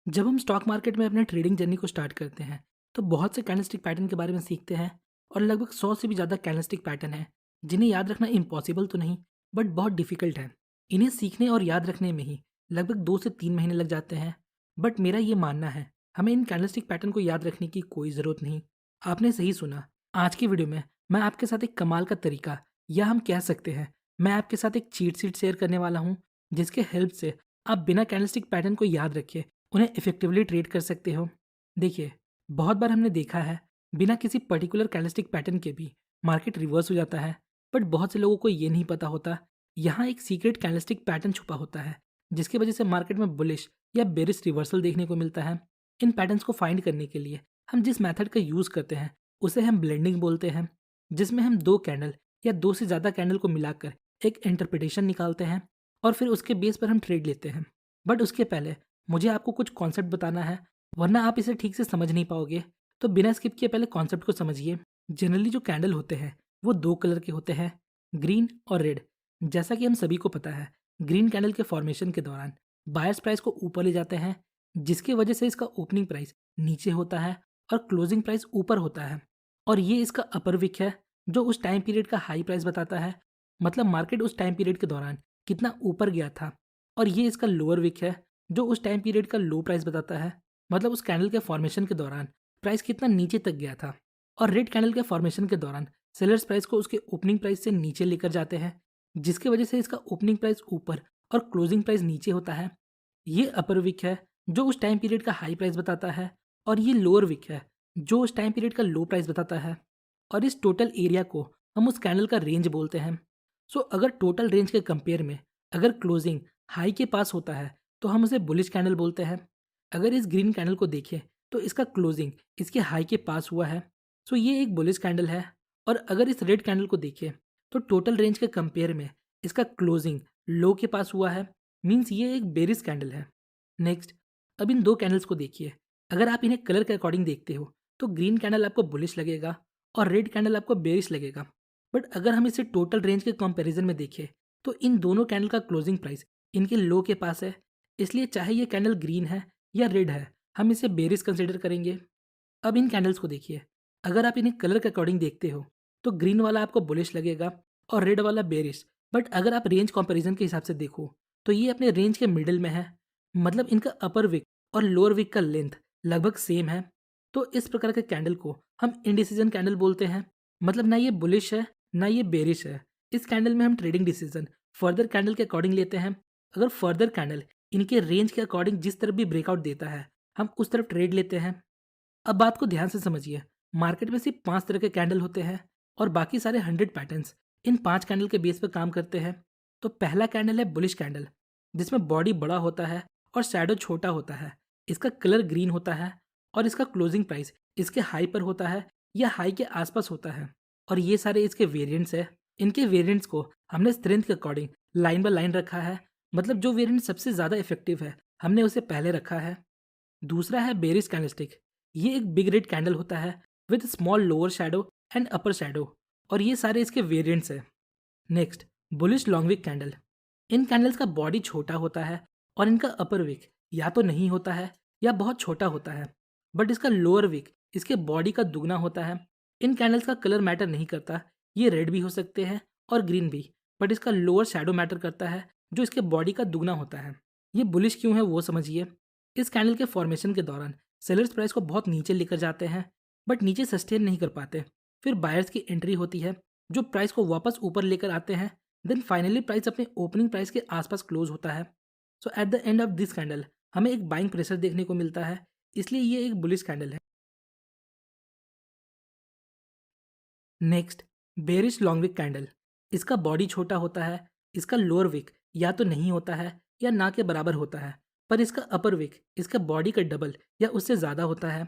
जब हम stock market में अपने ट्रेडिंग जर्नी को स्टार्ट करते हैं तो बहुत से कैंडलस्टिक पैटर्न के बारे में सीखते हैं। और लगभग 100 से भी ज़्यादा कैंडलस्टिक पैटर्न हैं जिन्हें याद रखना इम्पॉसिबल तो नहीं बट बहुत डिफिकल्ट है। इन्हें सीखने और याद रखने में ही लगभग 2 से 3 महीने लग जाते हैं। बट मेरा ये मानना है हमें इन कैंडलस्टिक पैटर्न को याद रखने की कोई ज़रूरत नहीं। आपने सही सुना। आज की वीडियो में मैं आपके साथ एक कमाल का तरीका, या हम कह सकते हैं मैं आपके साथ एक चीट शीट शेयर करने वाला हूँ, जिसके हेल्प से आप बिना कैंडलस्टिक पैटर्न को याद रखे उन्हें इफेक्टिवली ट्रेड कर सकते हो। देखिए, बहुत बार हमने देखा है बिना किसी पर्टिकुलर कैंडलस्टिक पैटर्न के भी मार्केट रिवर्स हो जाता है। बट बहुत से लोगों को ये नहीं पता होता यहाँ एक सीक्रेट कैंडलस्टिक पैटर्न छुपा होता है, जिसकी वजह से मार्केट में बुलिश या बेरिश रिवर्सल देखने को मिलता है। इन पैटर्न्स को फाइंड करने के लिए हम जिस मेथड का यूज़ करते हैं उसे हम ब्लेंडिंग बोलते हैं, जिसमें हम दो कैंडल या दो से ज़्यादा कैंडल को मिलाकर एक इंटरप्रिटेशन निकालते हैं और फिर उसके बेस पर हम ट्रेड लेते हैं। बट उसके पहले मुझे आपको कुछ कॉन्सेप्ट बताना है, वरना आप इसे ठीक से समझ नहीं पाओगे। तो बिना स्किप किए पहले कॉन्सेप्ट को समझिए। जनरली जो कैंडल होते हैं वो दो कलर के होते हैं, ग्रीन और रेड। जैसा कि हम सभी को पता है, ग्रीन कैंडल के फॉर्मेशन के दौरान बायर्स प्राइस को ऊपर ले जाते हैं, जिसकी वजह से इसका ओपनिंग प्राइस नीचे होता है और क्लोजिंग प्राइस ऊपर होता है। और ये इसका अपर विक है जो उस टाइम पीरियड का हाई प्राइस बताता है, मतलब मार्केट उस टाइम पीरियड के दौरान कितना ऊपर गया था। और ये इसका लोअर विक है जो उस टाइम पीरियड का लो प्राइस बताता है, मतलब उस कैंडल के फॉर्मेशन के दौरान प्राइस कितना नीचे तक गया था। और रेड कैंडल के फॉर्मेशन के दौरान सेलर्स प्राइस को उसके ओपनिंग प्राइस से नीचे लेकर जाते हैं, जिसकी वजह से इसका ओपनिंग प्राइस ऊपर और क्लोजिंग प्राइस नीचे होता है। ये अपर विक है जो उस टाइम पीरियड का हाई प्राइस बताता है, और ये लोअर विक है जो उस टाइम पीरियड का लो प्राइस बताता है। और इस टोटल एरिया को हम उस कैंडल का रेंज बोलते हैं। सो अगर टोटल रेंज के कंपेयर में अगर क्लोजिंग हाई के पास होता है तो हम उसे बुलिश कैंडल बोलते हैं। अगर इस ग्रीन कैंडल को देखें तो इसका क्लोजिंग इसके हाई के पास हुआ है, सो ये एक बुलिश कैंडल है। और अगर इस रेड कैंडल को देखें तो टोटल रेंज के कंपेयर में इसका क्लोजिंग लो के पास हुआ है, मीन्स ये एक बेरिश कैंडल है। नेक्स्ट, अब इन दो कैंडल्स को देखिए। अगर आप इन्हें कलर के अकॉर्डिंग देखते हो तो ग्रीन कैंडल आपको बुलिश लगेगा और रेड कैंडल आपको बेरिश लगेगा। बट अगर हम इसे टोटल रेंज के कंपैरिजन में देखें तो इन दोनों कैंडल का क्लोजिंग प्राइस इनके लो के पास है, इसलिए चाहे ये कैंडल ग्रीन है या रेड है, हम इसे बेरिश कंसिडर करेंगे। अब इन कैंडल्स को देखिए। अगर आप इन्हें कलर के अकॉर्डिंग देखते हो तो ग्रीन वाला आपको बुलिश लगेगा और रेड वाला बेरिश। बट अगर आप रेंज कंपैरिजन के हिसाब से देखो तो ये अपने रेंज के मिडिल में है, मतलब इनका अपर विक और लोअर विक का लेंथ लगभग सेम है। तो इस प्रकार के कैंडल को हम इंडिसीजन कैंडल बोलते हैं, मतलब ना ये बुलिश है ना ये बेरिश है। इस कैंडल में हम ट्रेडिंग डिसीजन फर्दर कैंडल के अकॉर्डिंग लेते हैं। अगर फर्दर कैंडल इनके रेंज के अकॉर्डिंग जिस तरफ भी ब्रेकआउट देता है हम उस तरफ ट्रेड लेते हैं। अब बात को ध्यान से समझिए। मार्केट में सिर्फ 5 तरह के कैंडल होते हैं और बाकी सारे 100 पैटर्न्स इन 5 कैंडल के बेस पर काम करते हैं। तो पहला कैंडल है बुलिश कैंडल, जिसमें बॉडी बड़ा होता है और शैडो छोटा होता है। इसका कलर ग्रीन होता है और इसका क्लोजिंग प्राइस इसके हाई पर होता है या हाई के आसपास होता है। और ये सारे इसके वेरिएंट्स है। इनके वेरिएंट्स को हमने स्ट्रेंथ के अकॉर्डिंग लाइन बाय लाइन रखा है, मतलब जो वेरिएंट सबसे ज़्यादा इफेक्टिव है हमने उसे पहले रखा है। दूसरा है बेरिश कैंडलस्टिक। ये एक बिग रेड कैंडल होता है with small lower shadow and upper shadow, और ये सारे इसके वेरिएंट्स हैं। Next, bullish long wick candle. इन कैंडल्स का बॉडी छोटा होता है और इनका अपर विक या तो नहीं होता है या बहुत छोटा होता है, बट इसका लोअर विक इसके बॉडी का दुगना होता है। इन कैंडल्स का कलर मैटर नहीं करता, ये रेड भी हो सकते हैं और ग्रीन भी, बट इसका लोअर शैडो मैटर करता है जो इसके बॉडी का दुगना होता है। ये बुलिश क्यों है वो समझिए। इस कैंडल के फॉर्मेशन के दौरान सेलर्स प्राइस को बहुत नीचे लेकर जाते हैं, बट नीचे सस्टेन नहीं कर पाते। फिर बायर्स की एंट्री होती है जो प्राइस को वापस ऊपर लेकर आते हैं। देन फाइनली प्राइस अपने ओपनिंग प्राइस के आसपास क्लोज होता है। So at the end of this candle हमें एक बाइंग प्रेशर देखने को मिलता है, इसलिए ये एक बुलिश कैंडल है। Next, bearish long wick candle. इसका बॉडी छोटा होता है, इसका लोअर विक या तो नहीं होता है या ना के बराबर होता है, पर इसका अपर विक इसका बॉडी का डबल या उससे ज़्यादा होता है।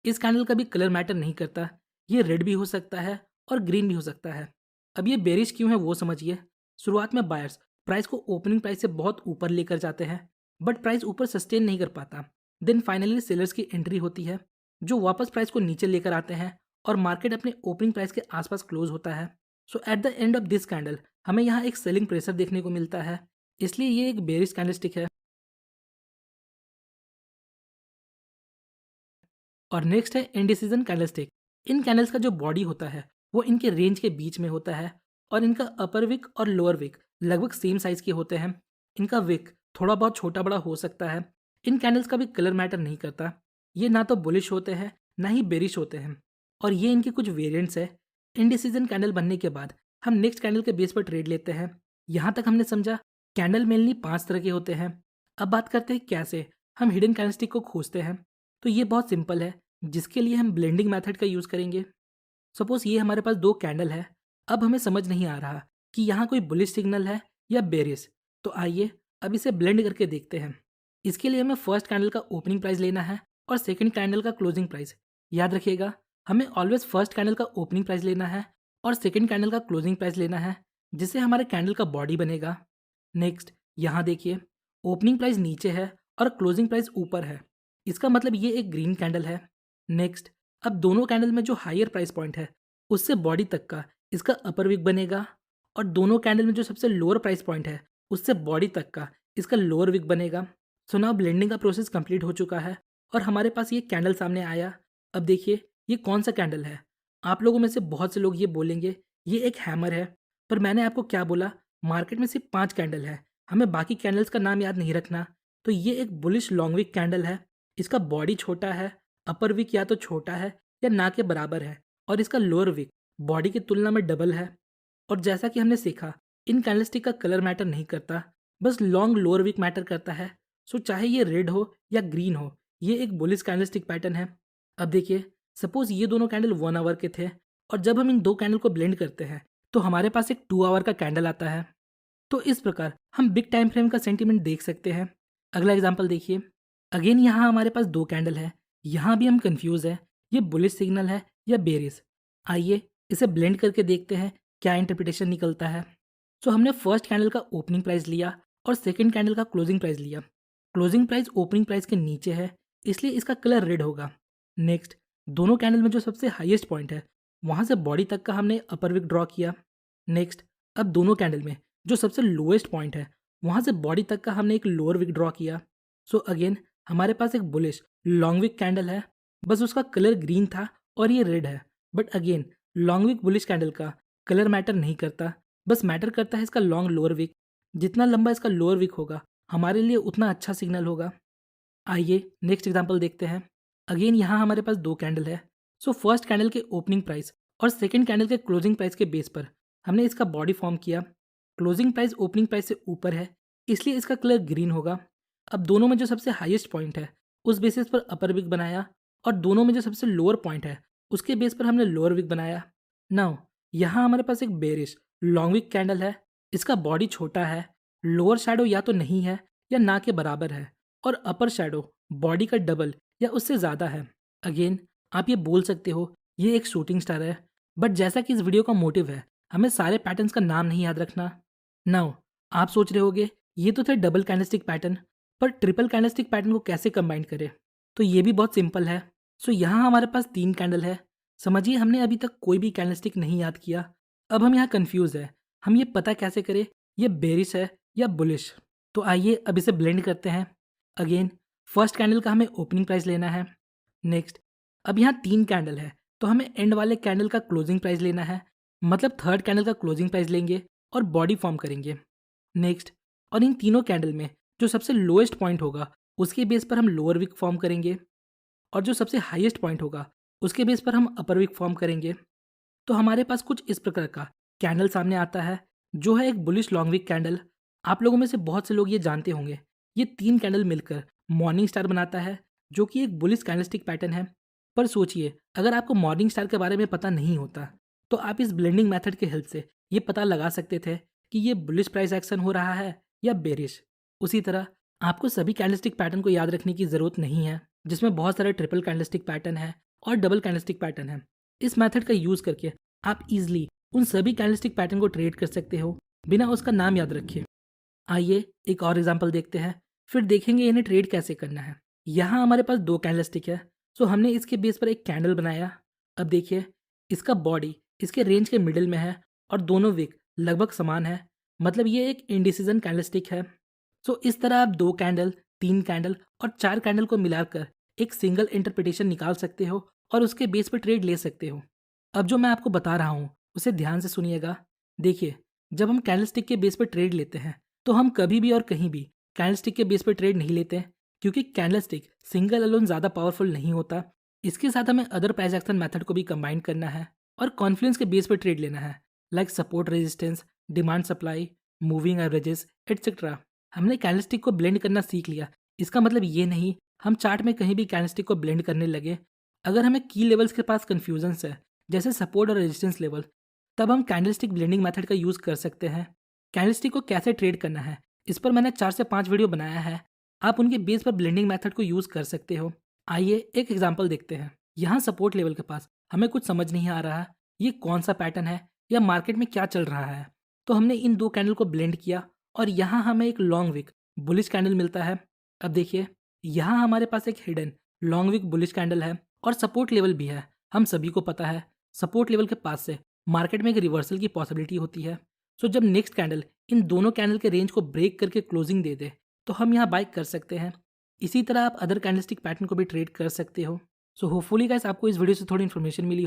इस कैंडल का भी कलर मैटर नहीं करता, ये रेड भी हो सकता है और ग्रीन भी हो सकता है। अब ये बेरिश क्यों है वो समझिए। शुरुआत में बायर्स प्राइस को ओपनिंग प्राइस से बहुत ऊपर लेकर जाते हैं, बट प्राइस ऊपर सस्टेन नहीं कर पाता। देन फाइनली सेलर्स की एंट्री होती है जो वापस प्राइस को नीचे लेकर आते हैं और मार्केट अपने ओपनिंग प्राइस के आसपास क्लोज होता है। So at the end of this candle हमें यहाँ एक सेलिंग प्रेशर देखने को मिलता है, इसलिए ये एक बेरिश कैंडलस्टिक है। और नेक्स्ट है इंडिसीजन कैंडलस्टिक। इन कैंडल्स का जो बॉडी होता है वो इनके रेंज के बीच में होता है और इनका अपर विक और लोअर विक लगभग सेम साइज के होते हैं। इनका विक थोड़ा बहुत छोटा बड़ा हो सकता है। इन कैंडल्स का भी कलर मैटर नहीं करता। ये ना तो बुलिश होते हैं ना ही बेरिश होते हैं। और ये इनके कुछ वेरिएंट्स है। इंडिसीजन कैंडल बनने के बाद हम नेक्स्ट कैंडल के बेस पर ट्रेड लेते हैं। यहाँ तक हमने समझा कैंडल मेनली 5 तरह के होते हैं। अब बात करते हैं कैसे हम हिडन कैंडलस्टिक को खोजते हैं। तो ये बहुत सिंपल है, जिसके लिए हम ब्लेंडिंग मेथड का यूज़ करेंगे। सपोज ये हमारे पास 2 कैंडल है। अब हमें समझ नहीं आ रहा कि यहाँ कोई बुलिश सिग्नल है या बेरिश। तो आइए अब इसे ब्लेंड करके देखते हैं। इसके लिए हमें फर्स्ट कैंडल का ओपनिंग प्राइस लेना है और सेकंड कैंडल का क्लोजिंग प्राइस। याद रखिएगा, हमें ऑलवेज फर्स्ट कैंडल का ओपनिंग प्राइस लेना है और सेकंड कैंडल का क्लोजिंग प्राइस लेना है, जिससे हमारे कैंडल का बॉडी बनेगा। नेक्स्ट यहाँ देखिए, ओपनिंग प्राइस नीचे है और क्लोजिंग प्राइस ऊपर है। इसका मतलब ये एक ग्रीन कैंडल है। नेक्स्ट, अब दोनों कैंडल में जो हायर प्राइस पॉइंट है उससे बॉडी तक का इसका अपर विक बनेगा और दोनों कैंडल में जो सबसे लोअर प्राइस पॉइंट है उससे बॉडी तक का इसका लोअर विक बनेगा। सो नाउ ब्लेंडिंग का प्रोसेस कंप्लीट हो चुका है और हमारे पास ये कैंडल सामने आया। अब देखिए ये कौन सा कैंडल है। आप लोगों में से बहुत से लोग ये बोलेंगे ये एक हैमर है, पर मैंने आपको क्या बोला, मार्केट में सिर्फ 5 कैंडल है, हमें बाकी कैंडल्स का नाम याद नहीं रखना। तो ये एक बुलिश लॉन्ग विक कैंडल है। इसका बॉडी छोटा है, अपर विक या तो छोटा है या ना के बराबर है और इसका लोअर विक बॉडी की तुलना में डबल है। और जैसा कि हमने सीखा, इन कैंडलस्टिक का कलर मैटर नहीं करता, बस लॉन्ग लोअर विक मैटर करता है। सो चाहे ये रेड हो या ग्रीन हो, ये एक बुलिश कैंडलस्टिक पैटर्न है। अब देखिए, सपोज ये दोनों कैंडल 1 आवर के थे और जब हम इन 2 कैंडल को ब्लेंड करते हैं तो हमारे पास एक 2 आवर का कैंडल आता है। तो इस प्रकार हम बिग टाइम फ्रेम का सेंटीमेंट देख सकते हैं। अगला एग्जांपल देखिए। अगेन यहाँ हमारे पास 2 कैंडल है। यहाँ भी हम कंफ्यूज है, ये बुलिश सिग्नल है या बेरिश। आइए इसे ब्लेंड करके देखते हैं क्या इंटरप्रिटेशन निकलता है। सो हमने फर्स्ट कैंडल का ओपनिंग प्राइस लिया और सेकंड कैंडल का क्लोजिंग प्राइस लिया। क्लोजिंग प्राइस ओपनिंग प्राइस के नीचे है, इसलिए इसका कलर रेड होगा। नेक्स्ट, दोनों कैंडल में जो सबसे हाईएस्ट पॉइंट है वहाँ से बॉडी तक का हमने अपर विक ड्रॉ किया। नेक्स्ट, अब दोनों कैंडल में जो सबसे लोएस्ट पॉइंट है वहाँ से बॉडी तक का हमने एक लोअर विक ड्रॉ किया। सो अगेन हमारे पास एक बुलिश लॉन्ग विक कैंडल है, बस उसका कलर ग्रीन था और ये रेड है। But again long wick bullish candle का कलर मैटर नहीं करता, बस मैटर करता है इसका लॉन्ग लोअर विक। जितना लंबा इसका लोअर विक होगा हमारे लिए उतना अच्छा सिग्नल होगा। आइए नेक्स्ट एग्जांपल देखते हैं। अगेन यहाँ हमारे पास 2 कैंडल है। सो फर्स्ट कैंडल के ओपनिंग प्राइस और सेकंड कैंडल के क्लोजिंग प्राइस के बेस पर हमने इसका बॉडी फॉर्म किया। क्लोजिंग प्राइस ओपनिंग प्राइस से ऊपर है, इसलिए इसका कलर ग्रीन होगा। अब दोनों में जो सबसे हाईएस्ट पॉइंट है उस बेसिस पर अपर विक बनाया और दोनों में जो सबसे लोअर पॉइंट है उसके बेस पर हमने लोअर विक बनाया। नाउ यहाँ हमारे पास एक बेरिश लॉन्ग विक कैंडल है। इसका बॉडी छोटा है, लोअर शैडो या तो नहीं है या ना के बराबर है और अपर शैडो बॉडी का डबल या उससे ज़्यादा है। अगेन आप ये बोल सकते हो ये एक शूटिंग स्टार है, बट जैसा कि इस वीडियो का मोटिव है हमें सारे पैटर्न्स का नाम नहीं याद रखना। नाउ आप सोच रहे होगे ये तो थे डबल कैंडलस्टिक पैटर्न, पर ट्रिपल कैंडलस्टिक पैटर्न को कैसे कंबाइन करें। तो ये भी बहुत सिंपल है। सो यहाँ हमारे पास 3 कैंडल है। समझिए हमने अभी तक कोई भी कैंडलस्टिक नहीं याद किया। अब हम यहाँ कंफ्यूज है, हम ये पता कैसे करें ये बेरिश है या बुलिश। तो आइए अब इसे ब्लेंड करते हैं। अगेन फर्स्ट कैंडल का हमें ओपनिंग प्राइस लेना है। नेक्स्ट, अब यहाँ 3 कैंडल है तो हमें एंड वाले कैंडल का क्लोजिंग प्राइस लेना है, मतलब थर्ड कैंडल का क्लोजिंग प्राइस लेंगे और बॉडी फॉर्म करेंगे। नेक्स्ट, और इन तीनों कैंडल में जो सबसे लोएस्ट पॉइंट होगा उसके बेस पर हम लोअर विक फॉर्म करेंगे और जो सबसे हाईएस्ट पॉइंट होगा उसके बेस पर हम अपर विक फॉर्म करेंगे। तो हमारे पास कुछ इस प्रकार का कैंडल सामने आता है, जो है एक बुलिश लॉन्ग विक कैंडल। आप लोगों में से बहुत से लोग ये जानते होंगे, ये 3 कैंडल मिलकर मॉर्निंग स्टार बनाता है, जो कि एक बुलिश कैंडलस्टिक पैटर्न है। पर सोचिए अगर आपको मॉर्निंग स्टार के बारे में पता नहीं होता तो आप इस ब्लेंडिंग मेथड के हेल्प से ये पता लगा सकते थे कि ये बुलिश प्राइस एक्शन हो रहा है या बेरिश। उसी तरह आपको सभी कैंडलस्टिक पैटर्न को याद रखने की ज़रूरत नहीं है, जिसमें बहुत सारे ट्रिपल कैंडलस्टिक पैटर्न है और डबल कैंडलस्टिक पैटर्न है। इस मेथड का यूज़ करके आप इजीली उन सभी कैंडलस्टिक पैटर्न को ट्रेड कर सकते हो बिना उसका नाम याद रखे। आइए एक और एग्जांपल देखते हैं, फिर देखेंगे इन्हें ट्रेड कैसे करना है। यहाँ हमारे पास 2 कैंडलस्टिक है, सो हमने इसके बेस पर एक कैंडल बनाया। अब देखिए इसका बॉडी इसके रेंज के मिडिल में है और दोनों विक लगभग समान है, मतलब ये एक इंडिसीजन कैंडलस्टिक है। सो इस तरह आप 2 कैंडल, 3 कैंडल और 4 कैंडल को मिलाकर एक सिंगल इंटरप्रिटेशन निकाल सकते हो और उसके बेस पर ट्रेड ले सकते हो। अब जो मैं आपको बता रहा हूँ उसे ध्यान से सुनिएगा। देखिए, जब हम कैंडलस्टिक के बेस पर ट्रेड लेते हैं तो हम कभी भी और कहीं भी कैंडलस्टिक के बेस पर ट्रेड नहीं लेते हैं, क्योंकि कैंडलस्टिक सिंगल अलोन ज़्यादा पावरफुल नहीं होता। इसके साथ हमें अदर प्राइस एक्शन मेथड को भी कंबाइन करना है और कॉन्फ्लुएंस के बेस पर ट्रेड लेना है, like support resistance, demand supply, moving averages etcetera. हमने कैंडलस्टिक को ब्लेंड करना सीख लिया। इसका मतलब ये नहीं हम चार्ट में कहीं भी कैंडलस्टिक को ब्लेंड करने लगे। अगर हमें की लेवल्स के पास कन्फ्यूजन है, जैसे सपोर्ट और रेजिस्टेंस लेवल, तब हम कैंडलस्टिक ब्लेंडिंग मेथड का यूज़ कर सकते हैं। कैंडलस्टिक को कैसे ट्रेड करना है, इस पर मैंने 4 से 5 वीडियो बनाया है। आप उनके बेस पर ब्लेंडिंग मेथड को यूज़ कर सकते हो। आइए एक एग्जांपल देखते हैं। यहाँ सपोर्ट लेवल के पास हमें कुछ समझ नहीं आ रहा ये कौन सा पैटर्न है या मार्केट में क्या चल रहा है। तो हमने इन दो कैंडल को ब्लेंड किया और यहाँ हमें एक लॉन्ग विक बुलिश कैंडल मिलता है। अब देखिए, यहाँ हमारे पास एक hidden long wick bullish candle है और सपोर्ट लेवल भी है। हम सभी को पता है सपोर्ट लेवल के पास से मार्केट में एक रिवर्सल की पॉसिबिलिटी होती है। सो जब नेक्स्ट कैंडल इन दोनों कैंडल के रेंज को ब्रेक करके क्लोजिंग दे दे तो हम यहाँ बाय कर सकते हैं। इसी तरह आप अदर कैंडलस्टिक पैटर्न को भी ट्रेड कर सकते हो। सो होपफुली गाइस आपको इस वीडियो से थोड़ी इन्फॉर्मेशन मिली